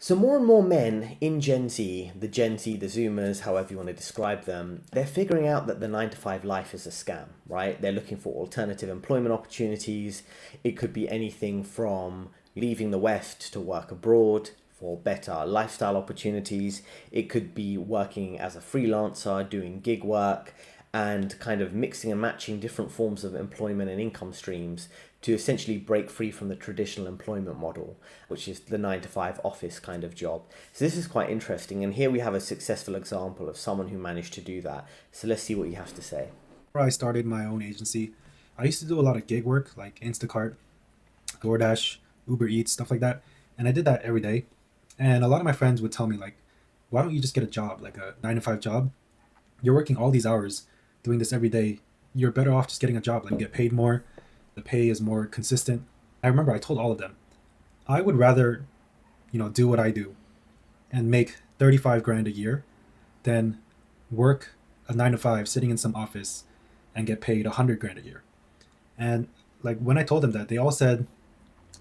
So more and more men in Gen Z, the Zoomers, however you want to describe them, they're figuring out that the 9 to 5 life is a scam, right? They're looking for alternative employment opportunities. It could be anything from leaving the West to work abroad for better lifestyle opportunities. It could be working as a freelancer, doing gig work, and kind of mixing and matching different forms of employment and income streams to essentially break free from the traditional employment model, which is the 9 to 5 office kind of job. So this is quite interesting. And here we have a successful example of someone who managed to do that. So let's see what he has to say. Before I started my own agency, I used to do a lot of gig work like Instacart, DoorDash, Uber Eats, stuff like that. And I did that every day. And a lot of my friends would tell me, like, why don't you just get a job, like a 9 to 5 job? You're working all these hours doing this every day. You're better off just getting a job. Like, you get paid more, the pay is more consistent. I remember I told all of them, I would rather, do what I do and make 35 grand a year than work a 9 to 5 sitting in some office and get paid 100 grand a year. And like when I told them that, they all said,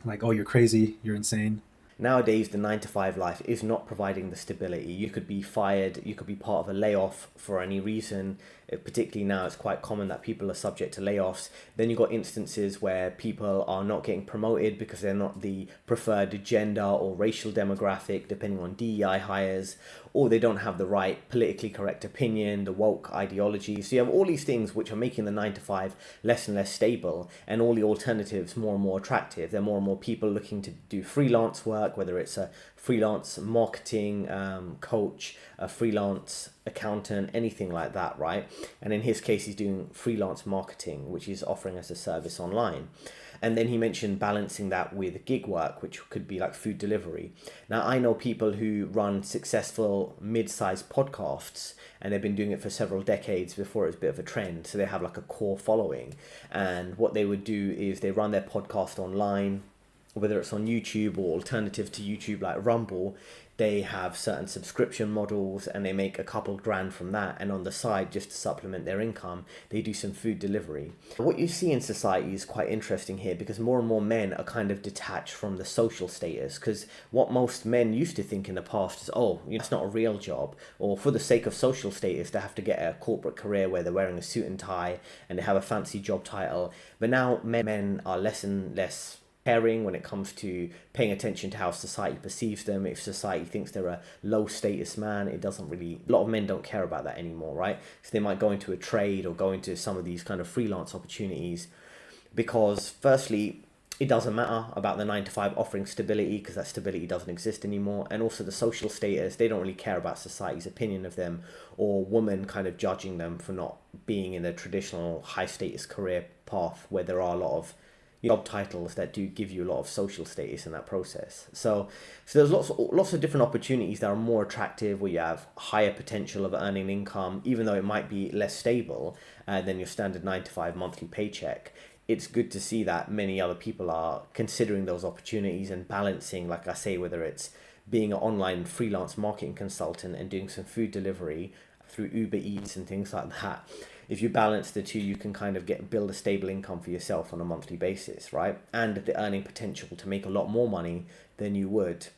like, oh, you're crazy, you're insane. Nowadays, the 9 to 5 life is not providing the stability. You could be fired, you could be part of a layoff for any reason. Particularly now, it's quite common that people are subject to layoffs. Then you've got instances where people are not getting promoted because they're not the preferred gender or racial demographic, depending on DEI hires, or they don't have the right politically correct opinion, the woke ideology. So you have all these things which are making the 9 to 5 less and less stable, and all the alternatives more and more attractive. There are more and more people looking to do freelance work, whether it's a freelance marketing coach, a freelance accountant, anything like that, right? And in his case, he's doing freelance marketing, which he's offering as a service online. And then he mentioned balancing that with gig work, which could be like food delivery. Now, I know people who run successful mid-sized podcasts, and they've been doing it for several decades before it was a bit of a trend. So they have like a core following. And what they would do is they run their podcast online, whether it's on YouTube or alternative to YouTube like Rumble. They have certain subscription models and they make a couple grand from that. And on the side, just to supplement their income, they do some food delivery. What you see in society is quite interesting here, because more and more men are kind of detached from the social status. Because what most men used to think in the past is, oh, it's not a real job. Or for the sake of social status, they have to get a corporate career where they're wearing a suit and tie and they have a fancy job title. But now men are less and less caring when it comes to paying attention to how society perceives them. If society thinks they're a low status man, it doesn't really, a lot of men don't care about that anymore, right? So they might go into a trade or go into some of these kind of freelance opportunities because firstly, it doesn't matter about the 9 to 5 offering stability, because that stability doesn't exist anymore. And also the social status, they don't really care about society's opinion of them or women kind of judging them for not being in the traditional high status career path where there are a lot of job titles that do give you a lot of social status in that process. So there's lots of different opportunities that are more attractive, where you have higher potential of earning income, even though it might be less stable than your standard 9 to 5 monthly paycheck. It's good to see that many other people are considering those opportunities and balancing, like I say, whether it's being an online freelance marketing consultant and doing some food delivery through Uber Eats and things like that. If you balance the two, you can kind of build a stable income for yourself on a monthly basis, right? And the earning potential to make a lot more money than you would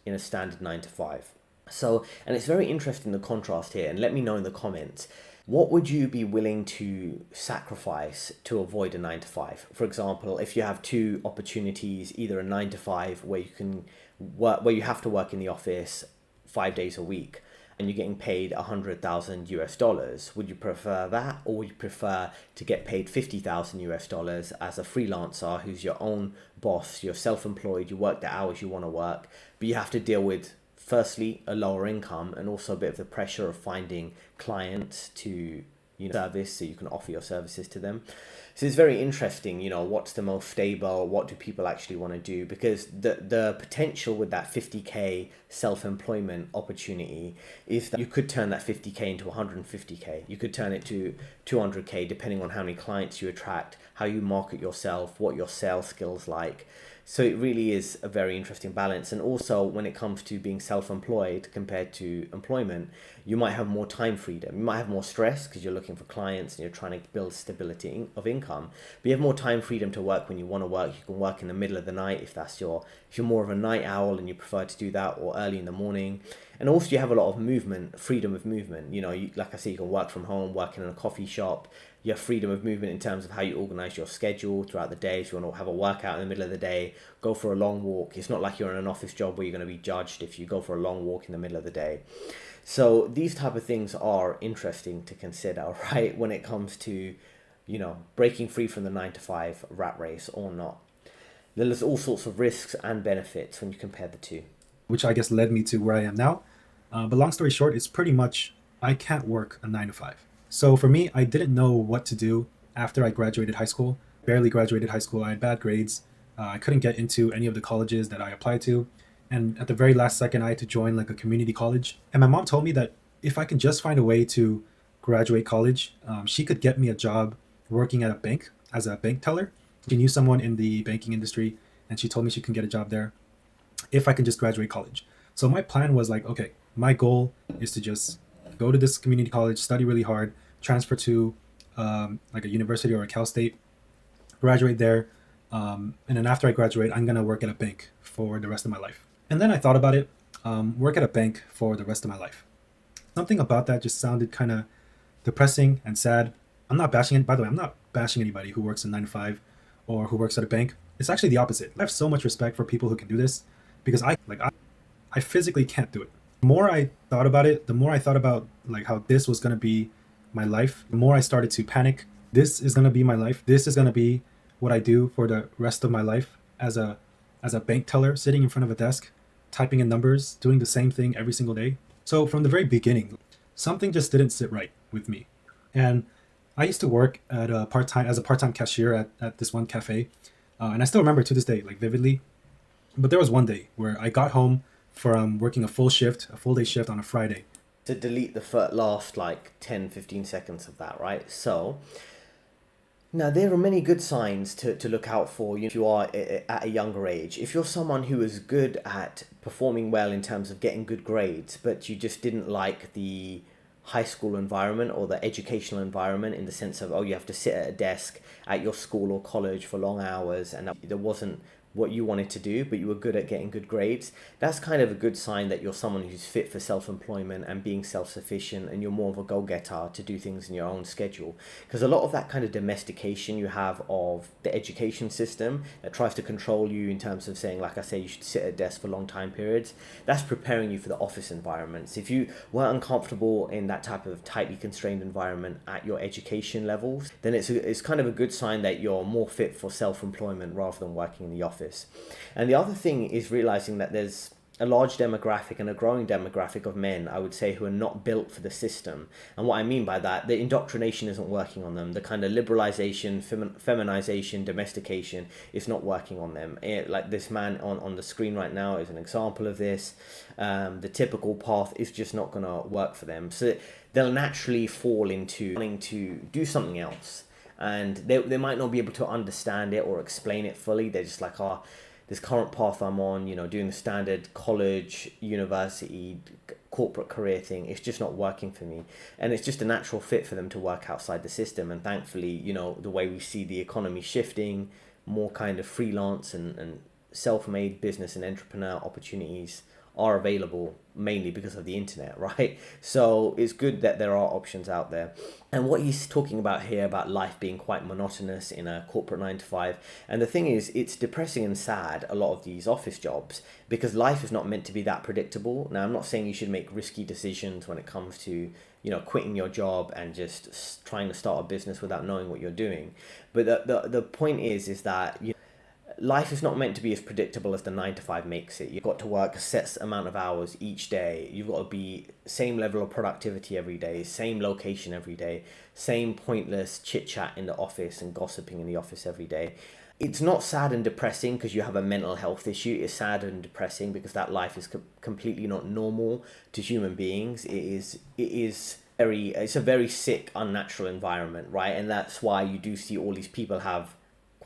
in a standard 9 to 5. So, and it's very interesting, the contrast here, and let me know in the comments, what would you be willing to sacrifice to avoid a 9 to 5? For example, if you have two opportunities, either a 9 to 5 where you can work, where you have to work in the office 5 days a week, and you're getting paid 100,000 US dollars, would you prefer that, or would you prefer to get paid 50,000 US dollars as a freelancer who's your own boss, you're self-employed, you work the hours you want to work, but you have to deal with, firstly, a lower income and also a bit of the pressure of finding clients to service, so you can offer your services to them. So it's very interesting, what's the most stable, what do people actually want to do, because the potential with that 50k self-employment opportunity is that you could turn that 50k into 150k, you could turn it to 200k, depending on how many clients you attract, how you market yourself, what your sales skills like. So it really is a very interesting balance. And also, when it comes to being self-employed compared to employment, you might have more time freedom. You might have more stress because you're looking for clients and you're trying to build stability of income. But you have more time freedom to work when you want to work. You can work in the middle of the night if you're more of a night owl and you prefer to do that, or early in the morning. And also, you have a lot of movement, freedom of movement. Like I say, you can work from home, work in a coffee shop. You have freedom of movement in terms of how you organize your schedule throughout the day. If you want to have a workout in the middle of the day, go for a long walk. It's not like you're in an office job where you're going to be judged if you go for a long walk in the middle of the day. So these type of things are interesting to consider, right? When it comes to, breaking free from the 9 to 5 rat race or not. There's all sorts of risks and benefits when you compare the two. which I guess led me to where I am now. But long story short, it's pretty much I can't work a 9 to 5. So for me, I didn't know what to do after I graduated high school. Barely graduated high school. I had bad grades. I couldn't get into any of the colleges that I applied to. And at the very last second, I had to join like a community college. And my mom told me that if I can just find a way to graduate college, she could get me a job working at a bank as a bank teller. She knew someone in the banking industry, and she told me she can get a job there if I can just graduate college. So my plan was like, okay, my goal is to just go to this community college, study really hard, transfer to like a university or a Cal State, graduate there, and then after I graduate, I'm gonna work at a bank for the rest of my life. And then I thought about it, work at a bank for the rest of my life. Something about that just sounded kind of depressing and sad. I'm not bashing it. By the way, I'm not bashing anybody who works a 9 to 5 or who works at a bank. It's actually the opposite. I have so much respect for people who can do this because I physically can't do it. The more I thought about it, the more I thought about like how this was going to be my life, the more I started to panic. This is going to be my life. This is going to be what I do for the rest of my life as a bank teller sitting in front of a desk, typing in numbers, doing the same thing every single day. So from the very beginning, something just didn't sit right with me. And I used to work at a part-time cashier at this one cafe. And I still remember to this day, like vividly. But there was one day where I got home from working a full day shift on a Friday. To delete the last like 10-15 seconds of that, right? So now there are many good signs to look out for if you are at a younger age. If you're someone who is good at performing well in terms of getting good grades, but you just didn't like the high school environment or the educational environment in the sense of, you have to sit at a desk at your school or college for long hours and there wasn't what you wanted to do, but you were good at getting good grades, that's kind of a good sign that you're someone who's fit for self-employment and being self-sufficient, and you're more of a go-getter to do things in your own schedule. Because a lot of that kind of domestication you have of the education system that tries to control you in terms of saying, like I say, you should sit at a desk for long time periods, that's preparing you for the office environments. If you weren't uncomfortable in that type of tightly constrained environment at your education levels, then it's kind of a good sign that you're more fit for self-employment rather than working in the office. And the other thing is realizing that there's a large demographic and a growing demographic of men, I would say, who are not built for the system. And what I mean by that, the indoctrination isn't working on them. The kind of liberalization, feminization, domestication is not working on them. Like this man on the screen right now is an example of this. The typical path is just not going to work for them. So they'll naturally fall into wanting to do something else. And they might not be able to understand it or explain it fully. They're just like, this current path I'm on, doing the standard college, university, corporate career thing, it's just not working for me. And it's just a natural fit for them to work outside the system. And thankfully, the way we see the economy shifting, more kind of freelance and self-made business and entrepreneur opportunities are available mainly because of the internet, right? So it's good that there are options out there. And what he's talking about here about life being quite monotonous in a corporate 9 to 5. And the thing is, it's depressing and sad, a lot of these office jobs, because life is not meant to be that predictable. Now, I'm not saying you should make risky decisions when it comes to, quitting your job and just trying to start a business without knowing what you're doing. But the point is that, life is not meant to be as predictable as the 9 to 5 makes it. You've got to work a set amount of hours each day. You've got to be same level of productivity every day, same location every day, same pointless chit chat in the office and gossiping in the office every day. It's not sad and depressing because you have a mental health issue. It's sad and depressing because that life is completely not normal to human beings. It's a very sick, unnatural environment, right? And that's why you do see all these people have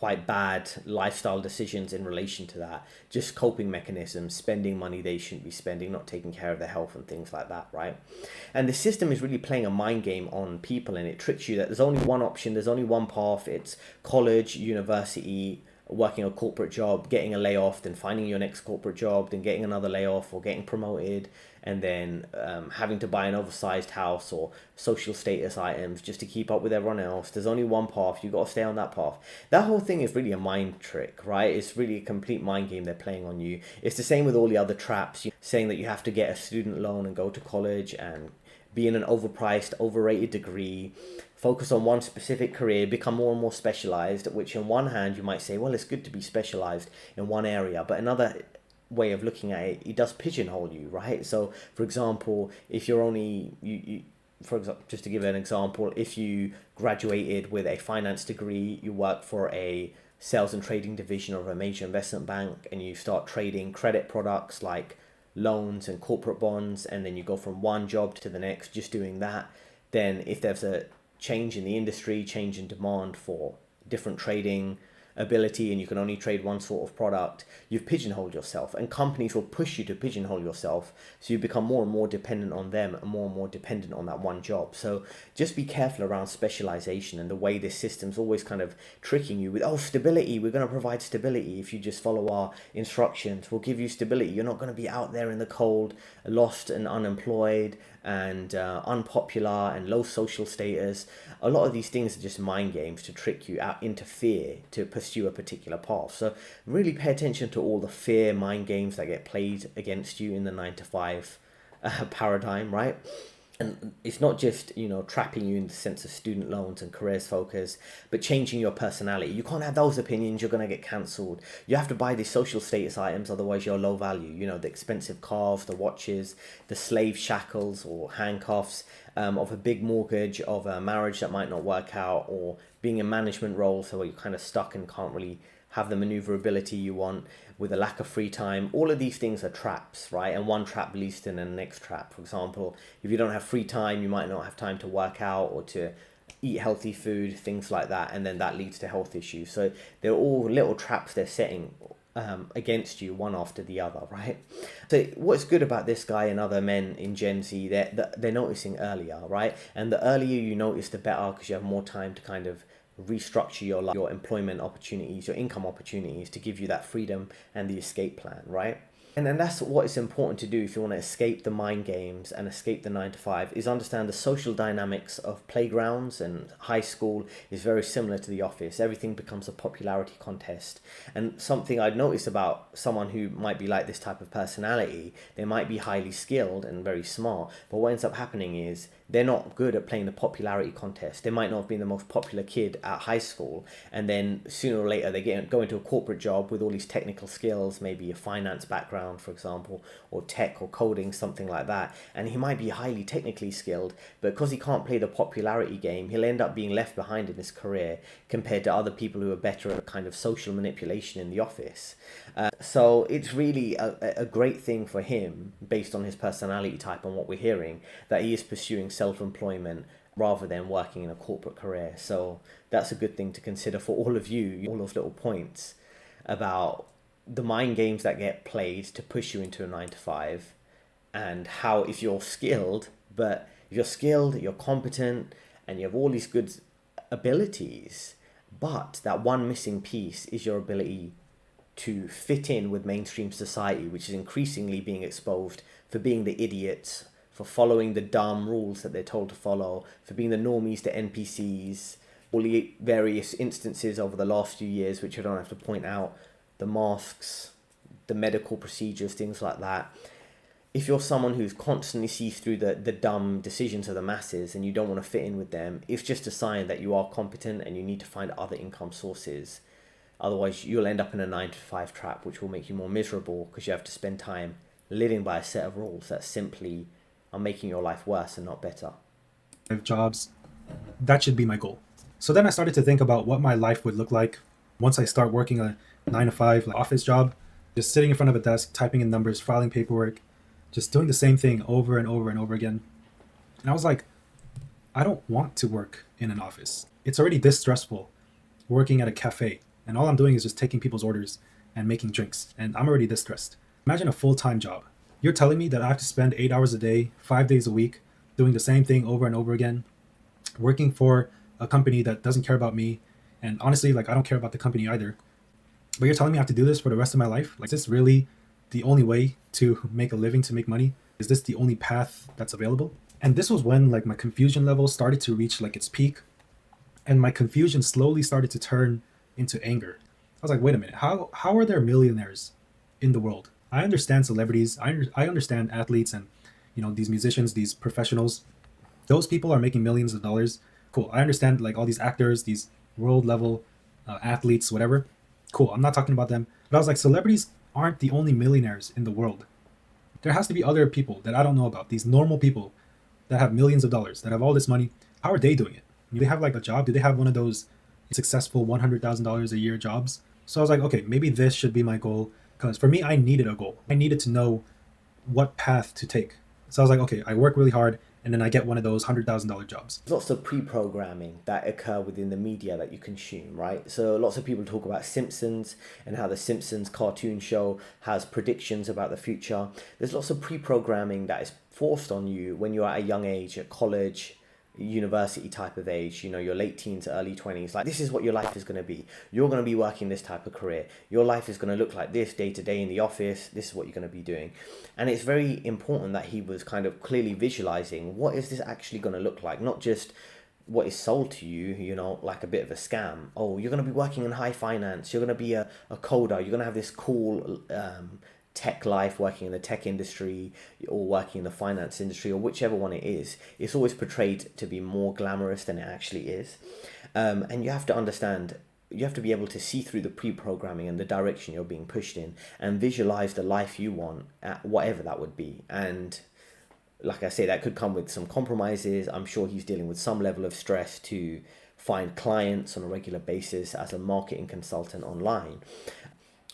quite bad lifestyle decisions in relation to that, just coping mechanisms, spending money they shouldn't be spending, not taking care of their health and things like that, right? And the system is really playing a mind game on people, and it tricks you that there's only one option, there's only one path. It's college, university, working a corporate job, getting a layoff, then finding your next corporate job, then getting another layoff, or getting promoted, and then having to buy an oversized house or social status items just to keep up with everyone else. There's only one path. You got to stay on that path. That whole thing is really a mind trick, right? It's really a complete mind game they're playing on you. It's the same with all the other traps, saying that you have to get a student loan and go to college and be in an overpriced, overrated degree, focus on one specific career, become more and more specialized, which on one hand you might say, well, it's good to be specialized in one area, but another way of looking at it does pigeonhole you, right? So for example, if you're only for example, just to give an example, if you graduated with a finance degree, you work for a sales and trading division of a major investment bank, and you start trading credit products like loans and corporate bonds, and then you go from one job to the next just doing that, then if there's a change in the industry, change in demand for different trading ability, and you can only trade one sort of product, you've pigeonholed yourself, and companies will push you to pigeonhole yourself, so you become more and more dependent on them and more dependent on that one job. So just be careful around specialization and the way this system's always kind of tricking you with, oh, stability, we're going to provide stability. If you just follow our instructions, we'll give you stability. You're not going to be out there in the cold, lost and unemployed and unpopular and low social status. A lot of these things are just mind games to trick you out into fear to pursue a particular path. So really pay attention to all the fear mind games that get played against you in the 9 to 5 paradigm, right? And it's not just, trapping you in the sense of student loans and careers focus, but changing your personality. You can't have those opinions, you're going to get cancelled. You have to buy these social status items, otherwise you're low value. The expensive cars, the watches, the slave shackles or handcuffs, of a big mortgage, of a marriage that might not work out, or being in management roles so you're kind of stuck and can't really have the maneuverability you want, with a lack of free time. All of these things are traps, right? And one trap leads to the next trap. For example, if you don't have free time, you might not have time to work out or to eat healthy food, things like that, and then that leads to health issues. So they're all little traps they're setting against you, one after the other, right? So what's good about this guy and other men in Gen Z, they're noticing earlier, right? And the earlier you notice, the better, because you have more time to kind of restructure your life, your employment opportunities, your income opportunities, to give you that freedom and the escape plan, right? And that's what it's important to do if you want to escape the mind games and escape the 9 to 5, is understand the social dynamics of playgrounds, and high school is very similar to the office. Everything becomes a popularity contest. And something I'd noticed about someone who might be like this type of personality, they might be highly skilled and very smart, but what ends up happening is they're not good at playing the popularity contest. They might not have been the most popular kid at high school, and then sooner or later they go into a corporate job with all these technical skills, maybe a finance background, for example, or tech or coding, something like that. And he might be highly technically skilled, but because he can't play the popularity game, he'll end up being left behind in his career compared to other people who are better at kind of social manipulation in the office. So it's really a great thing for him, based on his personality type and what we're hearing, that he is pursuing self-employment rather than working in a corporate career. So that's a good thing to consider for all of you, all those little points about the mind games that get played to push you into a 9 to 5, and how if you're skilled, you're competent, and you have all these good abilities, but that one missing piece is your ability to fit in with mainstream society, which is increasingly being exposed for being the idiots, for following the dumb rules that they're told to follow, for being the normies, the NPCs, all the various instances over the last few years, which I don't have to point out, the masks, the medical procedures, things like that. If you're someone who's constantly sees through the dumb decisions of the masses and you don't want to fit in with them, it's just a sign that you are competent and you need to find other income sources. Otherwise, you'll end up in a 9 to 5 trap, which will make you more miserable because you have to spend time living by a set of rules that simply are making your life worse and not better. Jobs, that should be my goal. So then I started to think about what my life would look like once I start working a 9 to 5 office job, just sitting in front of a desk, typing in numbers, filing paperwork, just doing the same thing over and over and over again. And I was like, I don't want to work in an office. It's already this stressful working at a cafe and all I'm doing is just taking people's orders and making drinks, and I'm already this stressed. Imagine a full-time job. You're telling me that I have to spend 8 hours a day, 5 days a week, doing the same thing over and over again, working for a company that doesn't care about me, and honestly, like, I don't care about the company either. But you're telling me I have to do this for the rest of my life? Like, is this really the only way to make a living, to make money? Is this the only path that's available? And this was when like my confusion level started to reach like its peak, and my confusion slowly started to turn into anger. I was like, wait a minute, how are there millionaires in the world? I understand celebrities, I understand athletes, and these musicians, these professionals. Those people are making millions of dollars. Cool. I understand like all these actors, these world level athletes, whatever. Cool. I'm not talking about them. But I was like, celebrities aren't the only millionaires in the world. There has to be other people that I don't know about. These normal people that have millions of dollars, that have all this money. How are they doing it? Do they have like a job? Do they have one of those successful $100,000 a year jobs? So I was like, okay, maybe this should be my goal. Because for me, I needed a goal. I needed to know what path to take. So I was like, okay, I work really hard, and then I get one of those $100,000 jobs. Lots of pre-programming that occur within the media that you consume, right? So lots of people talk about Simpsons and how the Simpsons cartoon show has predictions about the future. There's lots of pre-programming that is forced on you when you're at a young age, at college, university type of age, your late teens, early 20s. Like, this is what your life is going to be. You're going to be working this type of career. Your life is going to look like this day to day in the office. This is what you're going to be doing. And it's very important that he was kind of clearly visualizing, what is this actually going to look like? Not just what is sold to you, like a bit of a scam. Oh, you're going to be working in high finance. You're going to be a coder. You're going to have this cool tech life, working in the tech industry or working in the finance industry, or whichever one it is. It's always portrayed to be more glamorous than it actually is. And you have to understand, you have to be able to see through the pre-programming and the direction you're being pushed in, and visualize the life you want, at whatever that would be. And like I say, that could come with some compromises. I'm sure he's dealing with some level of stress to find clients on a regular basis as a marketing consultant online.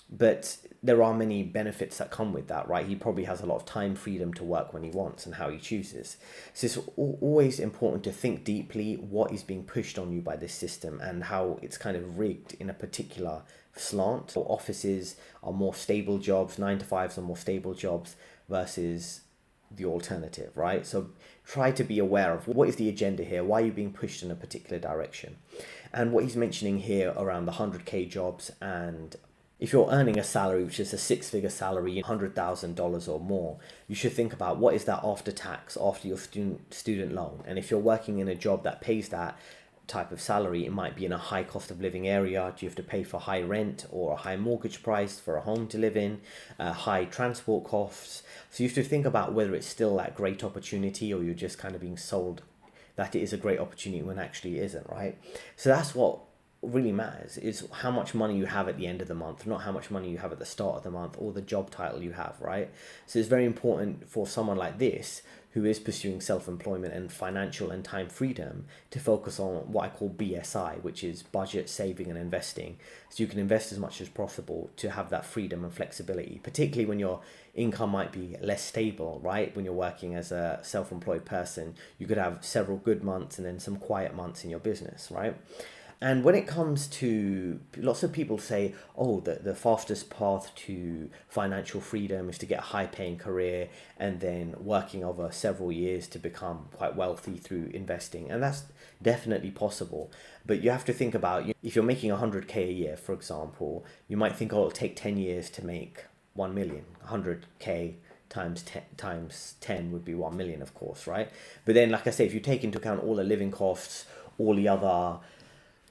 But there are many benefits that come with that, right? He probably has a lot of time freedom to work when he wants and how he chooses. So it's always important to think deeply what is being pushed on you by this system and how it's kind of rigged in a particular slant. So offices are more stable jobs, 9 to 5s are more stable jobs versus the alternative, right? So try to be aware of what is the agenda here, why are you being pushed in a particular direction. And what he's mentioning here around the 100K jobs, and if you're earning a salary, which is a 6-figure salary, $100,000 or more, you should think about what is that after tax, after your student loan. And if you're working in a job that pays that type of salary, it might be in a high cost of living area. Do you have to pay for high rent or a high mortgage price for a home to live in, high transport costs? So you have to think about whether it's still that great opportunity, or you're just kind of being sold that it is a great opportunity when actually it isn't, right? So that's what really matters, is how much money you have at the end of the month, not how much money you have at the start of the month or the job title you have, right? So it's very important for someone like this who is pursuing self-employment and financial and time freedom to focus on what I call BSI, which is budget, saving and investing. So you can invest as much as possible to have that freedom and flexibility, particularly when your income might be less stable, right? When you're working as a self-employed person, you could have several good months and then some quiet months in your business, right? And when it comes to, lots of people say, oh, the fastest path to financial freedom is to get a high paying career and then working over several years to become quite wealthy through investing. And that's definitely possible. But you have to think about, if you're making 100K a year, for example, you might think, oh, it'll take 10 years to make 1 million. 100K times 10 would be 1 million, of course, right? But then, like I say, if you take into account all the living costs, all the other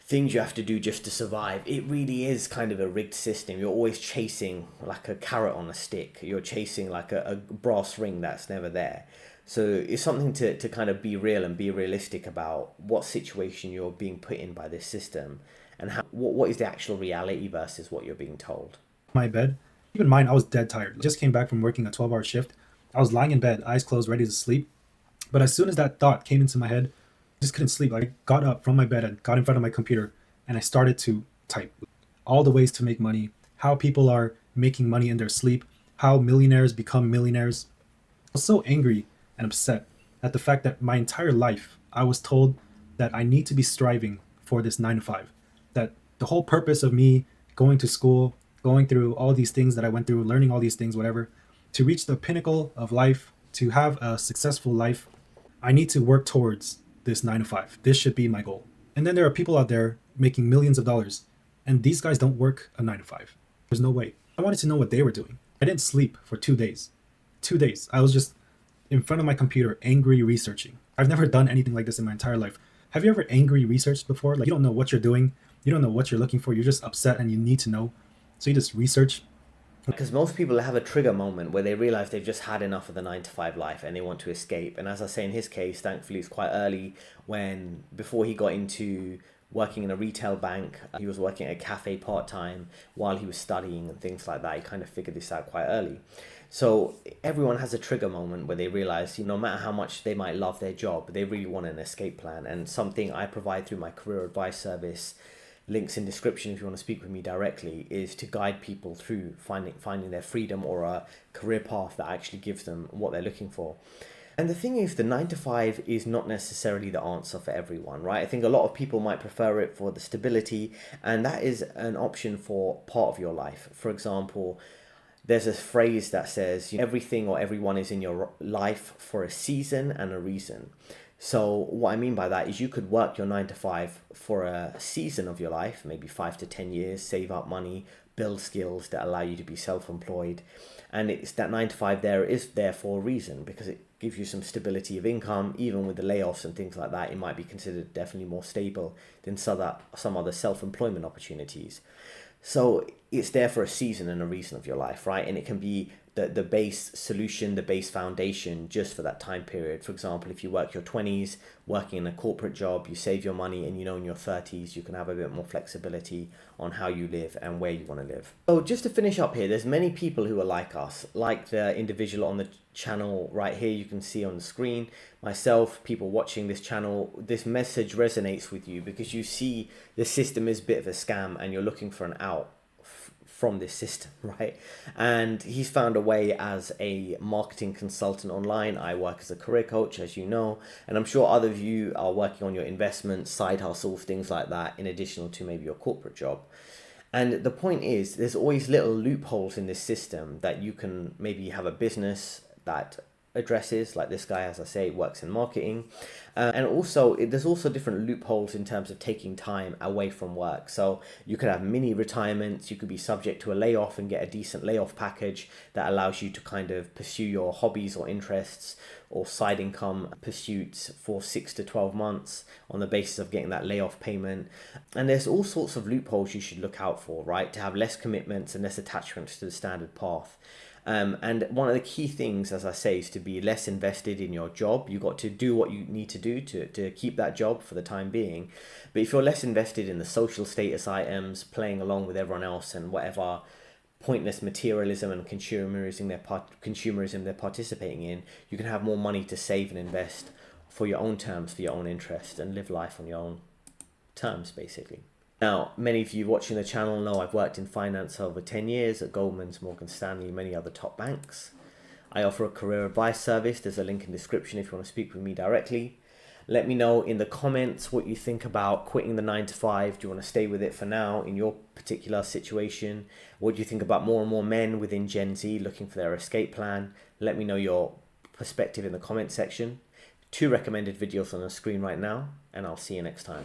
things you have to do just to survive, it really is kind of a rigged system. You're always chasing like a carrot on a stick. You're chasing like a brass ring that's never there. So it's something to kind of be real and be realistic about what situation you're being put in by this system, and what is the actual reality versus what you're being told. My bed, even mine, I was dead tired. Just came back from working a 12-hour shift. I was lying in bed, eyes closed, ready to sleep. But as soon as that thought came into my head, just couldn't sleep. I got up from my bed and got in front of my computer, and I started to type all the ways to make money, how people are making money in their sleep, how millionaires become millionaires. I was so angry and upset at the fact that my entire life I was told that I need to be striving for this 9 to 5, that The whole purpose of me going to school, going through all these things that I went through, learning all these things, whatever, to reach the pinnacle of life, to have a successful life, I need to work towards this 9 to 5. This should be my goal. And then there are people out there making millions of dollars, and these guys don't work a 9 to 5. There's no way. I wanted to know what they were doing. I didn't sleep for 2 days. 2 days. I was just in front of my computer, angry researching. I've never done anything like this in my entire life. Have you ever angry researched before? Like, you don't know what you're doing, you don't know what you're looking for, you're just upset and you need to know. So you just research. Because most people have a trigger moment where they realize they've just had enough of the 9 to 5 life and they want to escape. And as I say, in his case, thankfully, it's quite early when, before he got into working in a retail bank, he was working at a cafe part-time while he was studying and things like that. He kind of figured this out quite early. So everyone has a trigger moment where they realize, no matter how much they might love their job, they really want an escape plan. And something I provide through my career advice service, links in description if you want to speak with me directly, is to guide people through finding their freedom or a career path that actually gives them what they're looking for. And the thing is, the 9 to 5 is not necessarily the answer for everyone, right? I think a lot of people might prefer it for the stability, and that is an option for part of your life. For example, there's a phrase that says everything or everyone is in your life for a season and a reason. So what I mean by that is you could work your 9 to 5 for a season of your life, maybe 5 to 10 years, save up money, build skills that allow you to be self-employed. And it's that 9 to 5 there is there for a reason, because it gives you some stability of income. Even with the layoffs and things like that, it might be considered definitely more stable than some other self-employment opportunities. So it's there for a season and a reason of your life, right? And it can be the base solution, the base foundation just for that time period. For example, if you work your 20s working in a corporate job, you save your money, and in your 30s you can have a bit more flexibility on how you live and where you want to live. So just to finish up here, there's many people who are like us, like the individual on the channel right here you can see on the screen, myself, people watching this channel. This message resonates with you because you see the system is a bit of a scam and you're looking for an out from this system, right? And he's found a way as a marketing consultant online. I work as a career coach, as you know, and I'm sure other of you are working on your investments, side hustles, things like that, in addition to maybe your corporate job. And the point is, there's always little loopholes in this system that you can maybe have a business that addresses, like this guy, as I say, works in marketing. And also there's also different loopholes in terms of taking time away from work. So you could have mini retirements, you could be subject to a layoff and get a decent layoff package that allows you to kind of pursue your hobbies or interests or side income pursuits for 6 to 12 months on the basis of getting that layoff payment. And there's all sorts of loopholes you should look out for, right? To have less commitments and less attachments to the standard path. And one of the key things, as I say, is to be less invested in your job. You got to do what you need to do to keep that job for the time being. But if you're less invested in the social status items, playing along with everyone else and whatever pointless materialism and consumerism they're participating in, you can have more money to save and invest for your own terms, for your own interest, and live life on your own terms, basically. Now, many of you watching the channel know I've worked in finance over 10 years at Goldman, Morgan Stanley, many other top banks. I offer a career advice service. There's a link in the description if you want to speak with me directly. Let me know in the comments what you think about quitting the 9 to 5. Do you want to stay with it for now in your particular situation? What do you think about more and more men within Gen Z looking for their escape plan? Let me know your perspective in the comment section. 2 recommended videos on the screen right now, and I'll see you next time.